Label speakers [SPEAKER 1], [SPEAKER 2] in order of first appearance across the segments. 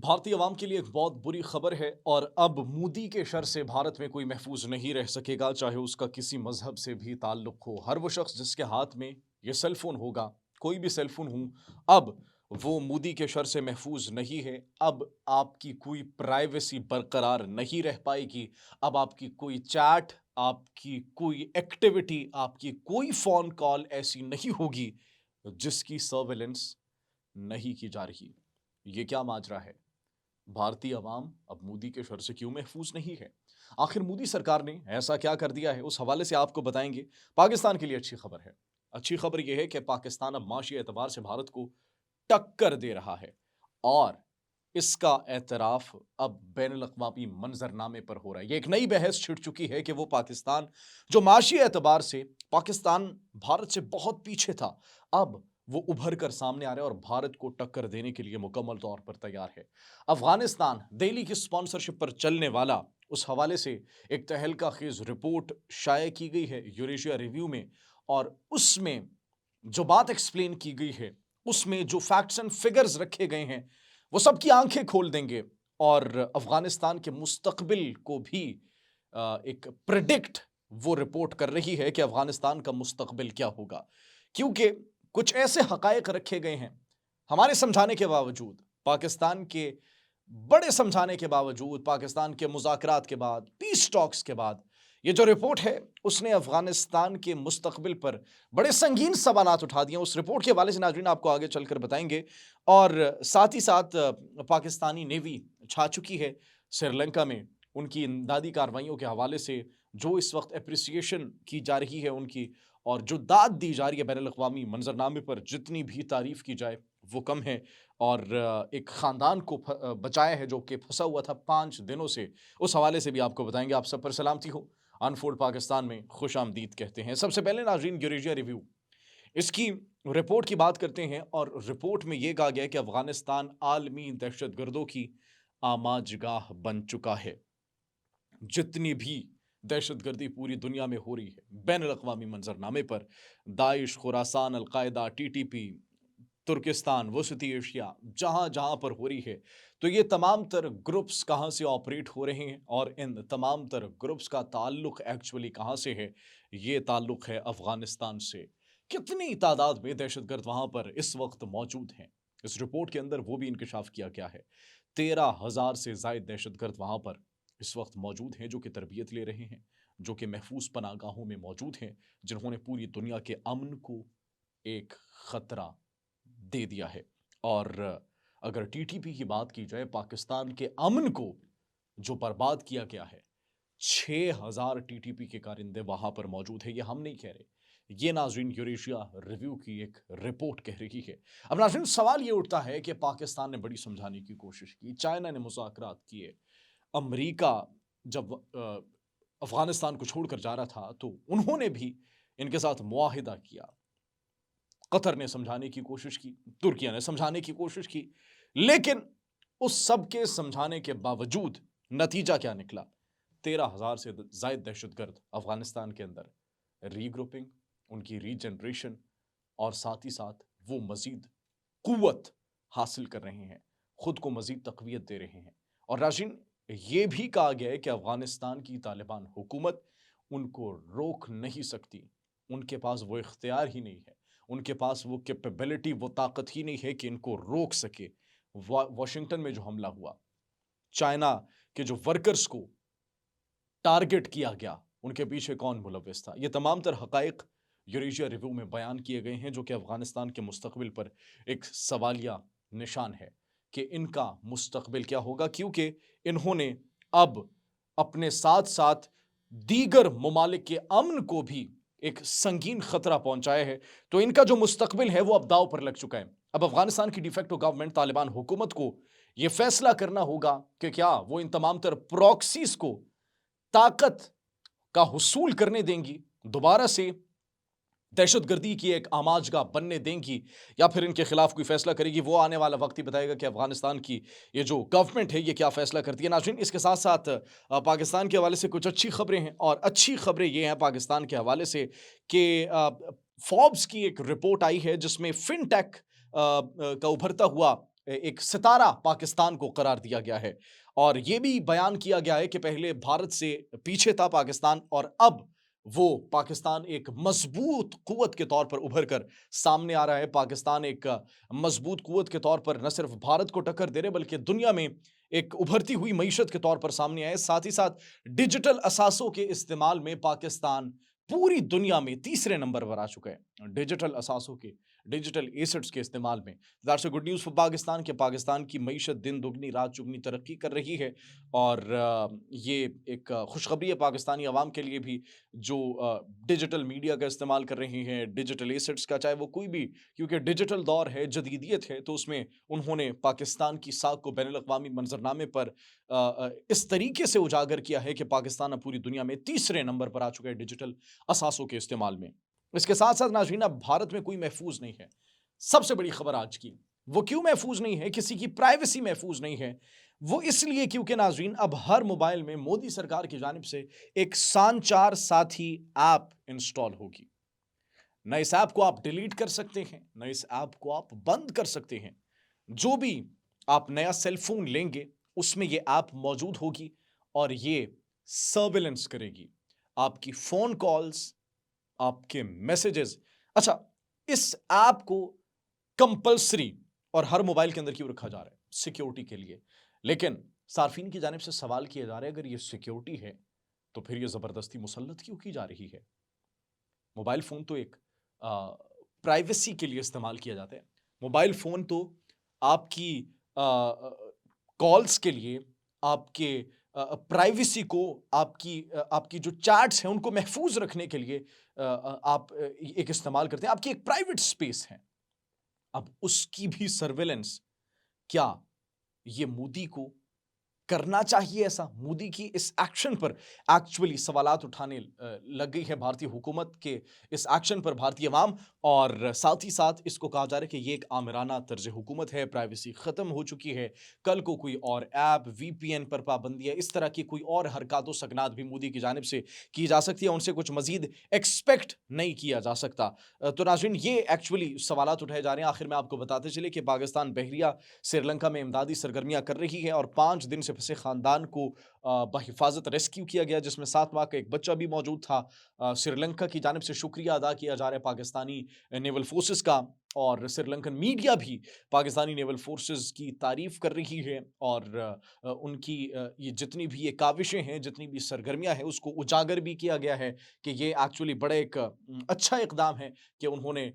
[SPEAKER 1] भारतीय अवाम के लिए एक बहुत बुरी खबर है और अब मोदी के शर से भारत में कोई महफूज नहीं रह सकेगा, चाहे उसका किसी मजहब से भी ताल्लुक हो। हर वो शख्स जिसके हाथ में ये सेलफोन होगा, कोई भी सेलफोन हो, अब वो मोदी के शर से महफूज नहीं है। अब आपकी कोई प्राइवेसी बरकरार नहीं रह पाएगी। अब आपकी कोई चैट, आपकी कोई एक्टिविटी, आपकी कोई फोन कॉल ऐसी नहीं होगी जिसकी सर्वेलेंस नहीं की जा रही। ये क्या माजरा है? भारतीय अवाम अब मोदी के शर से क्यों महफूज नहीं है? आखिर मोदी सरकार ने ऐसा क्या कर दिया है? उस हवाले से आपको बताएंगे। पाकिस्तान के लिए अच्छी खबर है। अच्छी खबर यह है कि पाकिस्तान अब माशी एतबार से भारत को टक्कर दे रहा है और इसका एतराफ अब बैनुल-अक़वामी मंजरनामे पर हो रहा है। ये एक नई बहस छिड़ चुकी है कि वो पाकिस्तान जो माशी एतबार से पाकिस्तान भारत से बहुत पीछे था, अब वो उभर कर सामने आ रहा है और भारत को टक्कर देने के लिए मुकम्मल तौर पर तैयार है। अफगानिस्तान दिल्ली की स्पॉन्सरशिप पर चलने वाला, उस हवाले से एक तहलका-खेज़ रिपोर्ट शाया की गई है यूरेशिया रिव्यू में और उसमें जो बात एक्सप्लेन की गई है, उसमें जो फैक्ट्स एंड फिगर्स रखे गए हैं, वो सबकी आंखें खोल देंगे और अफगानिस्तान के मुस्तकबिल को भी एक प्रेडिक्ट वो रिपोर्ट कर रही है कि अफगानिस्तान का मुस्तकबिल क्या होगा। क्योंकि कुछ ऐसे हकायक रखे गए हैं, हमारे समझाने के बावजूद, पाकिस्तान के बड़े समझाने के बावजूद, पाकिस्तान के मुज़ाकरात के बाद, पीस टॉक्स के बाद, ये जो रिपोर्ट है, उसने अफ़गानिस्तान के मुस्तक़बिल पर बड़े संगीन सवालात उठा दिए। उस रिपोर्ट के हवाले से नाज़रीन आपको आगे चलकर बताएँगे और साथ ही साथ पाकिस्तानी नेवी छा चुकी है श्रीलंका में। उनकी इमदादी कार्रवाइयों के हवाले से जो इस वक़्त एप्रिसिएशन की जा रही है उनकी और जो दाद दी जा रही है बैनुल-अक़वामी मंज़रनामे पर, जितनी भी तारीफ़ की जाए, वो कम है और एक ख़ानदान को बचाया है जो कि फँसा हुआ था 5 दिनों से। उस हवाले से भी आपको बताएँगे। आप सब पर सलामती हो। अनफोल्ड पाकिस्तान में खुशामदीद कहते हैं। सबसे पहले नाज़रीन यूरेशिया रिव्यू, इसकी रिपोर्ट की बात करते हैं और रिपोर्ट में यह कहा गया है कि अफ़गानिस्तान आलमी दहशतगर्दों की आमाजगाह बन चुका है। जितनी भी दहशतगर्दी पूरी दुनिया में हो रही है, बैनुल-अक़वामी मंज़रनामे पर दाइश, खुरासान, अल-कायदा, टीटीपी, तुर्किस्तान, वसती एशिया, जहाँ-जहाँ पर हो रही है, तो ये तमाम तर ग्रुप्स कहाँ से ऑपरेट हो रहे हैं और इन तमाम तर ग्रुप्स का ताल्लुक एक्चुअली कहाँ से है? ये ताल्लुक है अफ़गानिस्तान से। कितनी तादाद में दहशतगर्द वहाँ पर इस वक़्त मौजूद हैं? इस रिपोर्ट के अंदर वो भी इंकशाफ किया गया है। 13,000 से ज़ायद दहशतगर्द वहाँ पर इस वक़्त मौजूद हैं जो कि तरबियत ले रहे हैं, जो कि महफूज़ पनाहगाहों में मौजूद हैं, जिन्होंने पूरी दुनिया के अमन को एक खतरा दे दिया है। और अगर टीटीपी की बात की जाए, पाकिस्तान के अमन को जो बर्बाद किया गया है, 6,000 टीटीपी के कारिंदे वहां पर मौजूद है। ये हम नहीं कह रहे, ये नाज़रीन यूरेशिया रिव्यू की एक रिपोर्ट कह रही है। अब नाज़रीन सवाल ये उठता है कि पाकिस्तान ने बड़ी समझाने की कोशिश की, चाइना ने मुज़ाकरात किए, अमेरिका जब अफगानिस्तान को छोड़कर जा रहा था तो उन्होंने भी इनके साथ मुआहिदा किया। कतर ने समझाने की कोशिश की, तुर्किया ने समझाने की कोशिश की, लेकिन उस सब के समझाने के बावजूद नतीजा क्या निकला? 13,000 से ज़ायद दहशतगर्द अफगानिस्तान के अंदर रीग्रुपिंग, उनकी रीजनरेशन और साथ ही साथ वो मज़ीद क़ुव्वत हासिल कर रहे हैं, खुद को मज़ीद तक़वियत दे रहे हैं। और राशिन, ये भी कहा गया है कि अफगानिस्तान की तालिबान हुकूमत उनको रोक नहीं सकती, उनके पास वो इख्तियार ही नहीं है, उनके पास वो कैपेबिलिटी, वो ताकत ही नहीं है कि इनको रोक सके। वाशिंगटन में जो हमला हुआ, चाइना के जो वर्कर्स को टारगेट किया गया, उनके पीछे कौन मुलव्विस था? ये तमाम तर हकाइक यूरेशिया रिव्यू में बयान किए गए हैं जो कि अफगानिस्तान के मुस्तकबिल पर एक सवालिया निशान है कि इनका मुस्तकबिल क्या होगा, क्योंकि इन्होंने अब अपने साथ-साथ दीगर ममालिक के अमन को भी एक संगीन खतरा पहुंचाया है। तो इनका जो मुस्तकबिल है वो अब दांव पर लग चुका है। अब अफगानिस्तान की डिफेक्टो गवर्नमेंट तालिबान हुकूमत को यह फैसला करना होगा कि क्या वो इन तमाम तर प्रॉक्सीज को ताकत का हुसूल करने देंगी, दोबारा से दहशतगर्दी की एक आमाजगाह बनने देंगी, या फिर इनके खिलाफ कोई फैसला करेगी। वो आने वाला वक्त ही बताएगा कि अफगानिस्तान की ये जो गवर्नमेंट है ये क्या फैसला करती है। नाज़रीन, इसके साथ साथ पाकिस्तान के हवाले से कुछ अच्छी खबरें हैं और अच्छी खबरें ये हैं पाकिस्तान के हवाले से कि फोर्ब्स की एक रिपोर्ट आई है जिसमें फिनटेक का उभरता हुआ एक सितारा पाकिस्तान को करार दिया गया है और ये भी बयान किया गया है कि पहले भारत से पीछे था पाकिस्तान और अब वो पाकिस्तान एक मजबूत कुव्वत के तौर पर उभर कर सामने आ रहा है। पाकिस्तान एक मजबूत कुव्वत के तौर पर न सिर्फ भारत को टक्कर दे रहे बल्कि दुनिया में एक उभरती हुई मईशत के तौर पर सामने आए। साथ ही साथ डिजिटल असासों के इस्तेमाल में पाकिस्तान पूरी दुनिया में तीसरे नंबर पर आ चुका है। डिजिटल असासों के, डिजिटल एसेट्स के इस्तेमाल में that's a good news for Pakistan कि पाकिस्तान की मईशत दिन दुगनी रात चुगनी तरक्की कर रही है और ये एक खुशखबरी है पाकिस्तानी अवाम के लिए भी जो डिजिटल मीडिया का इस्तेमाल कर रहे हैं, डिजिटल एसेट्स का, चाहे वो कोई भी, क्योंकि डिजिटल दौर है, जदीदियत है, तो उसमें उन्होंने पाकिस्तान की साख को बैनुल अक़वामी मंजरनामे पर इस तरीके से उजागर किया है कि पाकिस्तान अब पूरी दुनिया में तीसरे नंबर पर आ चुका है डिजिटल असासों के इस्तेमाल में। इसके साथ साथ नाज़रीन, अब भारत में कोई महफूज नहीं है। सबसे बड़ी खबर आज की, वो क्यों महफूज नहीं है, किसी की प्राइवेसी महफूज नहीं है, वो इसलिए क्योंकि नाज़रीन अब हर मोबाइल में मोदी सरकार की जानिब से एक संचार साथी ऐप इंस्टॉल होगी। न इस ऐप को आप डिलीट कर सकते हैं, न इस ऐप को आप बंद कर सकते हैं। जो भी आप नया सेल फोन लेंगे उसमें ये ऐप मौजूद होगी और ये सर्विलेंस करेगी आपकी फोन कॉल्स, आपके मैसेजेस। अच्छा, इस ऐप को कंपल्सरी और हर मोबाइल के अंदर क्यों रखा जा रहा है? सिक्योरिटी के लिए। लेकिन सार्फिन की जानिब से सवाल किया जा रहा है, अगर ये सिक्योरिटी है तो फिर ये जबरदस्ती मुसल्लत क्यों की जा रही है? मोबाइल फोन तो एक प्राइवेसी के लिए इस्तेमाल किया जाता है। मोबाइल फोन तो आपकी कॉल्स के लिए, आपके प्राइवेसी को, आपकी जो चैट्स हैं उनको महफूज रखने के लिए आप एक इस्तेमाल करते हैं। आपकी एक प्राइवेट स्पेस है। अब उसकी भी सर्वेलेंस, क्या ये मोदी को करना चाहिए ऐसा? मोदी की इस एक्शन पर एक्चुअली सवालात उठाने लग गई है भारतीय हुकूमत के इस एक्शन पर भारतीय अवाम, और साथ ही साथ इसको कहा जा रहा है कि ये एक आमिराना तर्ज हुकूमत है, प्राइवेसी खत्म हो चुकी है। कल को कोई और ऐप, वीपीएन पर पाबंदियां, इस तरह की कोई और हरकत सकनात भी मोदी की जानिब से की जा सकती है। उनसे कुछ मजीद एक्सपेक्ट नहीं किया जा सकता। तो नाज़रीन, ये एक्चुअली सवालात उठाए जा रहे हैं। आखिर में आपको बताते चले कि पाकिस्तान बहरिया श्रीलंका में इमदादी सरगर्मियां कर रही है और 5 दिन से फंसे खानदान को बहिफाजत रेस्क्यू किया गया, जिसमें 7 माह का एक बच्चा भी मौजूद था। श्रीलंका की जानिब से शुक्रिया अदा किया जा रहा है पाकिस्तानी नेवल फोर्सेस का, और श्रीलंकन मीडिया भी पाकिस्तानी नेवल फोर्सेस की तारीफ कर रही है और उनकी ये जितनी भी ये काविशें हैं, जितनी भी सरगर्मियां हैं, उसको उजागर भी किया गया है कि ये एक्चुअली बड़ा एक अच्छा इकदाम है कि उन्होंने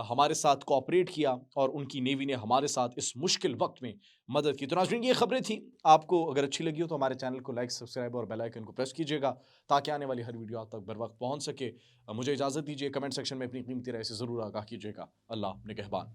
[SPEAKER 1] हमारे साथ कोऑपरेट किया और उनकी नेवी ने हमारे साथ इस मुश्किल वक्त में मदद की। तो नाज़रीन, ये खबरें थी। आपको अगर अच्छी लगी हो तो हमारे चैनल को लाइक, सब्सक्राइब और बेल आइकन को प्रेस कीजिएगा ताकि आने वाली हर वीडियो आप तक बर वक्त पहुंच सके। मुझे इजाज़त दीजिए। कमेंट सेक्शन में अपनी कीमती राय से ज़रूर आगाह कीजिएगा। अल्लाह निगहबान।